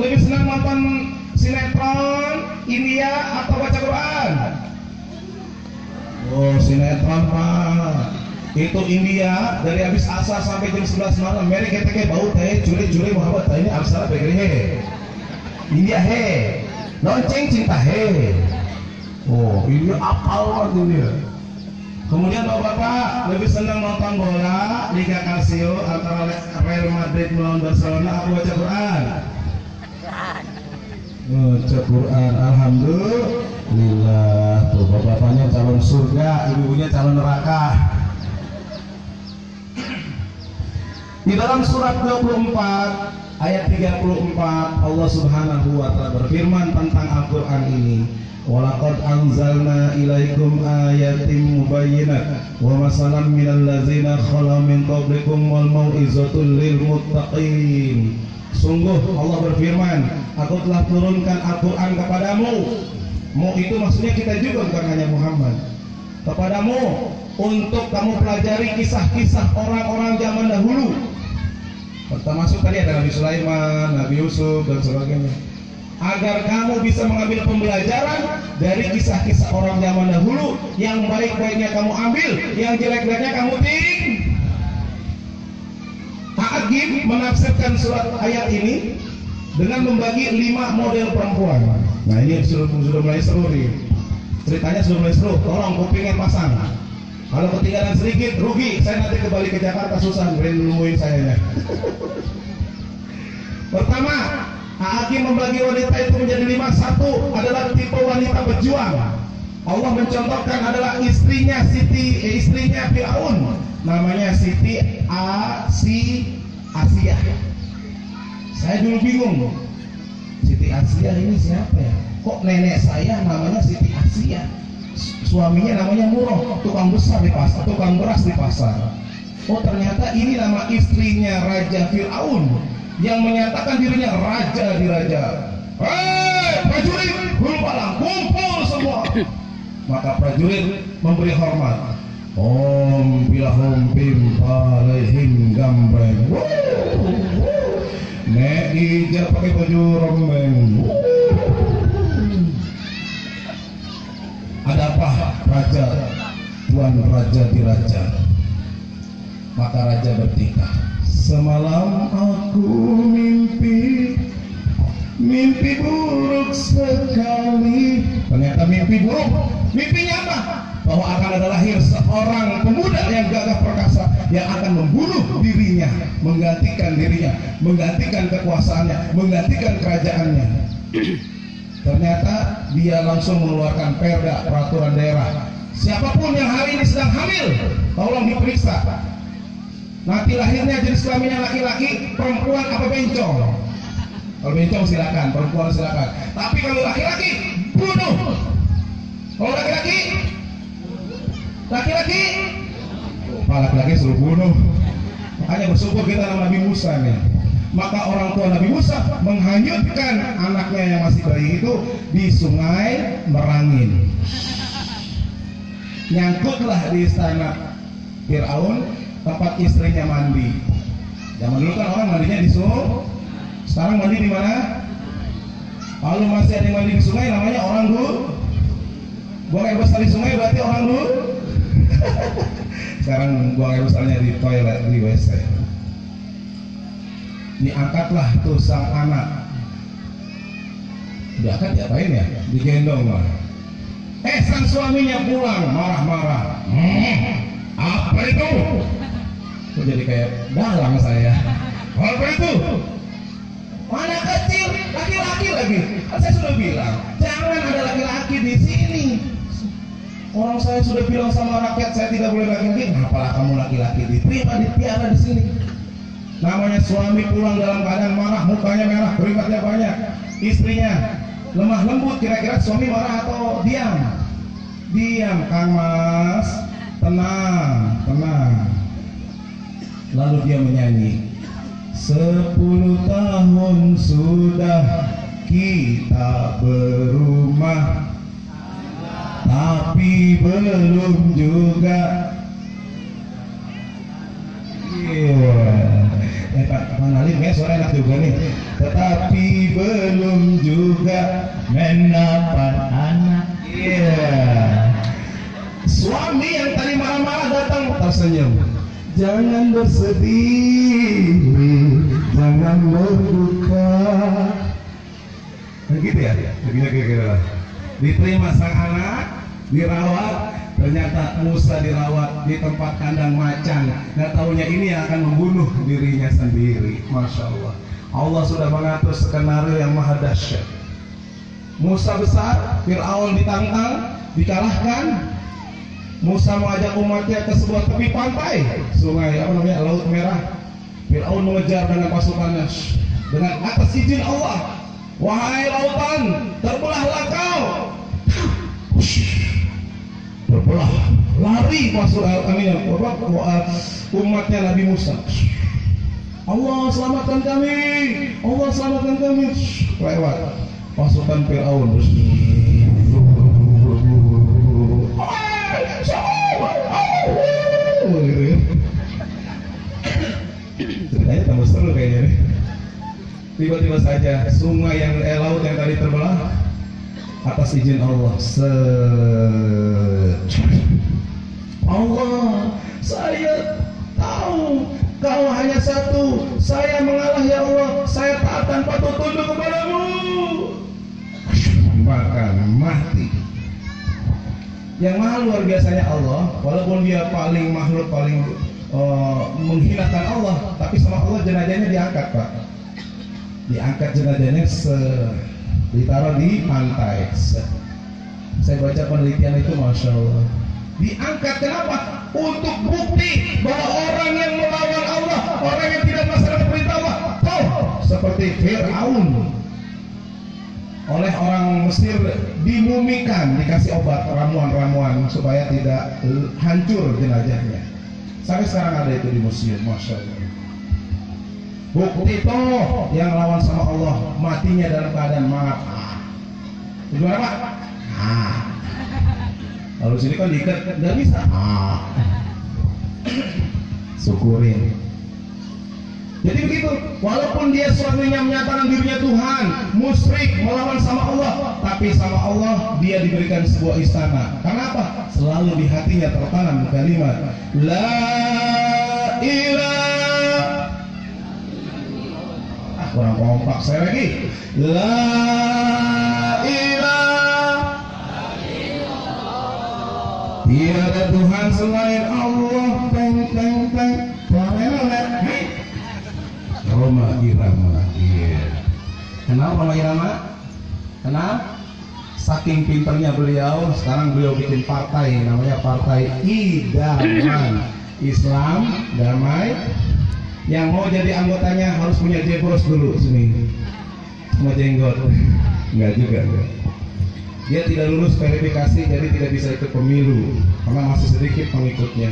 lebih senang nonton sinetron India atau baca Quran? Oh, sinetron Pak. Itu India dari habis asar sampai jam 11 malam. Meri kita bau teh curi-curi Muhammad teh ini aksara begini he. India he. Lonceng cinta he. Oh, ini apal banget ini. Kemudian bapak-bapak lebih senang nonton bola Liga Casio antara Real Madrid melawan Barcelona atau baca Quran? Baca Quran, alhamdulillah. Tuh bapak-bapaknya calon surga, ibu-ibunya calon neraka. Di dalam surat 24 ayat 34 Allah Subhanahu wa taala berfirman tentang Al-Qur'an ini. Walaqad anzalna ilaikum ayatin mubayyinat wa masalan minal ladzina khala min qablikum wal mau'izatul lil muttaqin. Sungguh Allah berfirman, aku telah turunkan Al-Qur'an kepadamu. Mu itu maksudnya kita juga, bukan hanya Muhammad. Kepadamu untuk kamu pelajari kisah-kisah orang-orang zaman dahulu. Termasuk tadi ada Nabi Sulaiman, Nabi Yusuf dan sebagainya. Agar kamu bisa mengambil pembelajaran dari kisah-kisah orang zaman dahulu. Yang baik-baiknya kamu ambil, yang jelek-jeleknya kamu ting. A'agim menafsirkan surat ayat ini dengan membagi 5 model perempuan. Nah ini sudah mulai seru nih. Ceritanya sudah mulai seru. Tolong kupingnya pasang. Kalau ketinggalan sedikit rugi. Saya nanti kembali ke Jakarta susah nemuin saya. Pertama, Hakim membagi wanita itu menjadi 5. Satu adalah tipe wanita berjuang. Allah mencontohkan adalah istrinya istrinya Firaun, namanya Siti Asia. Saya dulu bingung, Siti Asia ini siapa ya? Kok nenek saya namanya Siti Asia? Suaminya namanya Murrah, tukang besar di pasar, tukang beras di pasar. Oh ternyata ini nama istrinya Raja Firaun yang menyatakan dirinya raja di raja. Hei prajurit, kumpul semua. Maka prajurit memberi hormat. Om bilahum bim alaihim gambreng. Nek ija pakai baju rombeng. Ada apa raja? Tuan raja di raja. Maka raja bertikah. Semalam aku mimpi buruk sekali. Ternyata mimpi buruk. Mimpinya apa? Bahwa akan ada lahir seorang pemuda yang gagah perkasa yang akan membunuh dirinya, menggantikan dirinya, menggantikan kekuasaannya, menggantikan kerajaannya. Ternyata dia langsung mengeluarkan perda, peraturan daerah. Siapapun yang hari ini sedang hamil, tolong diperiksa. Nanti lahirnya jenis kelaminnya laki-laki, perempuan apa bencong. Kalau bencong silakan, perempuan silakan. Tapi kalau laki-laki, bunuh. Kalau laki-laki, Pak laki-laki suruh bunuh. Makanya bersyukur kita nama Nabi Musa nih. Maka orang tua Nabi Musa menghanyutkan anaknya yang masih bayi itu di sungai Merangin. Nyangkutlah di istana Firaun tempat istrinya mandi. Zaman dulu kan orang mandinya di sungai. Sekarang mandi di mana? Kalau masih ada yang mandi di sungai namanya orang dulu. Buang air besar di sungai berarti orang dulu. Sekarang buang air besarnya di toilet, di WC. Diangkatlah tuh sang anak. Diangkat diapain ya? Digendong lah. Sang suaminya pulang marah-marah. Apa itu? Kok jadi kayak dalang saya. Apa itu? Mana kecil, laki-laki lagi. Saya sudah bilang, jangan ada laki-laki di sini. Orang saya sudah bilang sama rakyat saya tidak boleh laki-laki. Apalah kamu laki-laki diterima, dipiara di sini. Namanya suami pulang dalam keadaan marah, mukanya merah, keringatnya banyak. Istrinya lemah lembut, kira-kira suami marah atau diam? Diam, Kang Mas. Tenang, tenang. Lalu dia menyanyi. 10 tahun sudah kita berumah, tapi belum juga. Pak Nalim ya, suara enak juga nih. Tetapi belum juga mendapat anak. Iya. Suami yang tadi marah-marah datang tersenyum. Jangan bersedih, jangan berduka. Begitu ya, begini kira-kira. Diterima sang anak, dirawat. Ternyata Musa dirawat di tempat kandang macan. Nggak taunya ini yang akan membunuh dirinya sendiri. Masya Allah. Allah sudah mengatur skenario yang maha dahsyat. Musa besar, Fir'aun ditantang, dikalahkan. Musa mengajak umatnya ke sebuah tepi pantai, sungai apa namanya, Laut Merah. Fir'aun mengejar dengan pasukannya dengan atas izin Allah. Wahai lautan, terbelahlah kau. Terbelah, lari umatnya Nabi Musa. Allah selamatkan kami, Allah selamatkan kami. Lewat pasukan Fir'aun. Ceritanya tambah seru kayaknya nih. Tiba-tiba saja sungai laut yang tadi terbelah atas izin Allah. Allah, saya tahu kau hanya satu, saya mengalah ya Allah, saya taat dan patuh tunduk kepadamu. Maka mati. Yang maha luar biasanya Allah, walaupun dia paling makhluk paling menghinakan Allah, tapi sama Allah jenazahnya diangkat, Pak. Diangkat jenazahnya ditaruh di pantai. Saya baca penelitian itu, Masya Allah. Diangkat kenapa? Untuk bukti bahwa orang yang melawan Allah, orang yang tidak melaksanakan perintah Allah, seperti Fir'aun, oleh orang Mesir dimumikan, dikasih obat ramuan-ramuan supaya tidak hancur jenazahnya. Sampai sekarang ada itu di museum, Masya Allah. Bukti toh yang lawan sama Allah matinya dalam keadaan maaf. Gimana Pak? Lalu sini kan diikat nggak bisa. Syukurin. Jadi begitu, walaupun dia suaminya menyatakan dirinya Tuhan, musyrik, melawan sama Allah, tapi sama Allah dia diberikan sebuah istana. Kenapa? Selalu di hatinya tertanam kalimat La ilaha. Kurang kompak saya lagi. La ilaha. Tiada Tuhan selain Allah. Teng teng teng. Roma Irama. Kenal Roma Irama? Kenal? Saking pinternya beliau, sekarang beliau bikin partai, namanya Partai Idaman, Islam Damai. Yang mau jadi anggotanya harus punya jebros dulu sini, sama jenggot. Enggak juga, enggak. Dia tidak lulus verifikasi, jadi tidak bisa ikut pemilu karena masih sedikit pengikutnya.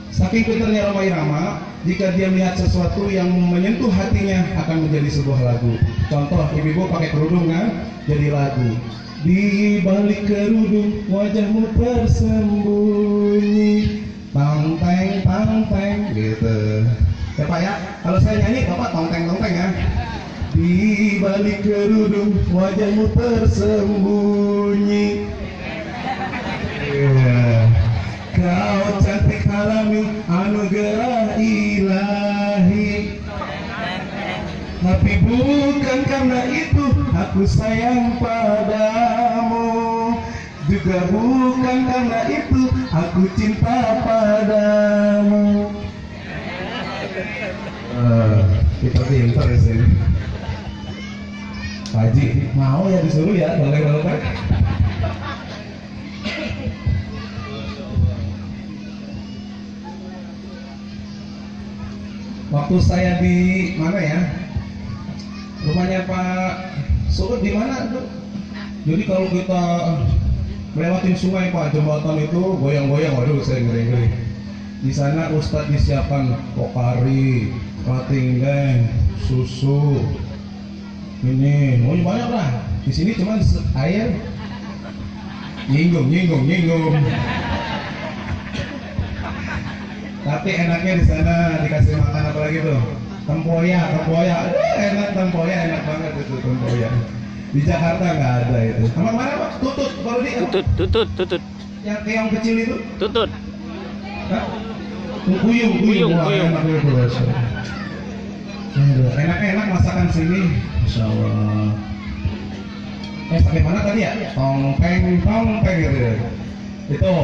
Saking pinternya Roma Irama, jika dia melihat sesuatu yang menyentuh hatinya akan menjadi sebuah lagu. Contoh, ibu-ibu pakai kerudung kan, jadi lagu. Di balik kerudung wajahmu tersembunyi, tang teng gitu. Ya Pak ya, kalau saya nyanyi Bapak tong teng ya. Di balik kerudung wajahmu tersembunyi. Kau cantik alami anugerah ilahi, tapi bukan karena itu aku sayang padamu, juga bukan karena itu aku cinta padamu. Kita pintar ya sini. Haji mau ya disuruh ya, boleh. Waktu saya di mana ya? Rumahnya Pak Suud di mana tuh? Jadi kalau kita melewatin sungai Pak, jembatan itu goyang-goyang, waduh saya ngeri-ngeri. Di sana Ustadz disiapkan pokari, patinggeng, susu. Ini mau banyak lah. Di sini cuma air. Nyinggung. Tapi enaknya di sana dikasih makan apa lagi tuh? tempoyak. Aduh, enak tempoyak, enak banget itu tempoyak. Di Jakarta nggak ada itu. Sama mana Pak? Tutut. Kalau di Tutut. yang keong kecil itu? Tutut. Hah? Kuyung. Wah, enak itu. Enak masakan sini. Masya Allah. Sampai mana tadi ya? Tongpeng gitu. Itu.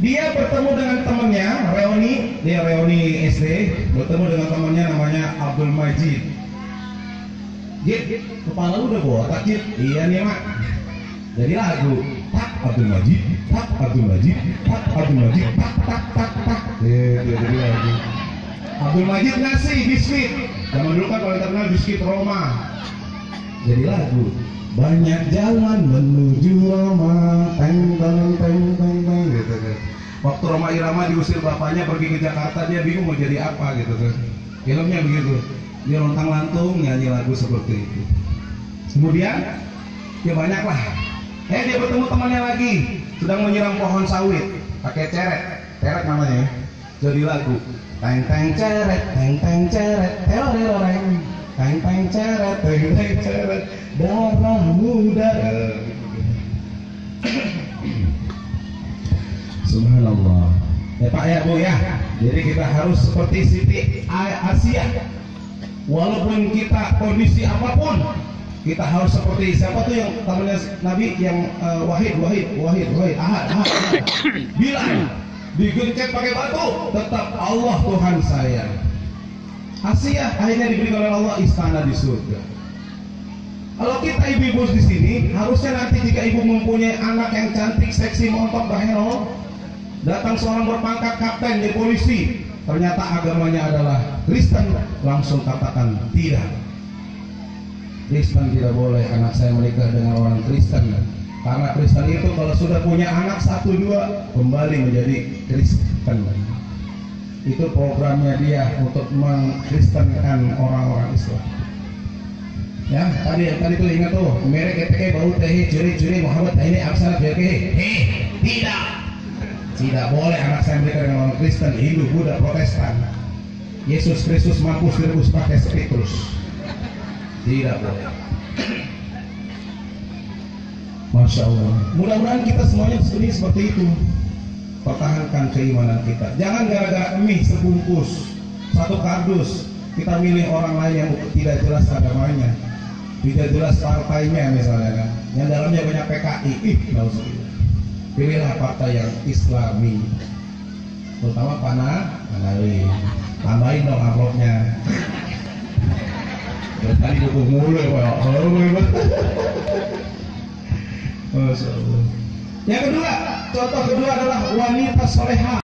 Dia bertemu dengan temannya, reuni SD, bertemu dengan temannya namanya Abdul Majid. Jid, kepala lu udah botak Jid? Iya nih mak. Jadi lagu, tak Abdul Majid, tak Abdul Majid, tak Abdul Majid, tak. Jadi lagu. Abdul Majid ngasih biskuit. Zaman dulu kan kalau terkenal biskuit Roma. Jadi lagu. Banyak jalan menuju Roma, teng gitu kan. Waktu Roma Irama diusir bapaknya pergi ke Jakarta, dia bingung mau jadi apa gitu kan. Filmnya begitu, dia lontang-lantung nyanyi lagu seperti itu. Kemudian, ya banyak lah. Dia bertemu temannya lagi, sedang menyiram pohon sawit, pakai ceret namanya ya. Jadi lagu, teng ceret, teroreng. Teng ceret, darah muda. Subhanallah. Ya Pak ya Bu ya. Jadi kita harus seperti Siti Asia. Walaupun kita kondisi apapun, kita harus seperti siapa tuh yang temannya Nabi yang Wahid, Ahad. Bilang digencet pakai batu, tetap Allah Tuhan saya. Asia akhirnya diberi oleh Allah istana di surga. Kalau kita ibu-ibu di sini, harusnya nanti jika ibu mempunyai anak yang cantik, seksi, montok, baheno, datang seorang berpangkat kapten di polisi, ternyata agamanya adalah Kristen, langsung katakan tidak. Kristen tidak boleh anak saya menikah dengan orang Kristen, karena Kristen itu kalau sudah punya anak 1-2 kembali menjadi Kristen. Itu programnya dia untuk mengkristenkan orang-orang Islam. Ya, tadi tuh ingat tuh, merek ETK bau teh curi Muhammad ini aksara BK. Tidak boleh anak saya menikah dengan orang Kristen, Hindu, Buddha, Protestan. Yesus Kristus mampus direbus pakai Petrus. Tidak boleh. Masya Allah. Mudah-mudahan kita semuanya seperti itu. Pertahankan keimanan kita. Jangan gara-gara mie sebungkus, 1 kardus, kita milih orang lain yang tidak jelas agamanya, tidak jelas partainya misalnya kan, yang dalamnya banyak PKI. Pilihlah partai yang Islami, terutama Panawi. Tambahin dong amplopnya. Tadi dukung mulu ya Pak. Masya Allah. Yang kedua, contoh kedua adalah wanita soleha.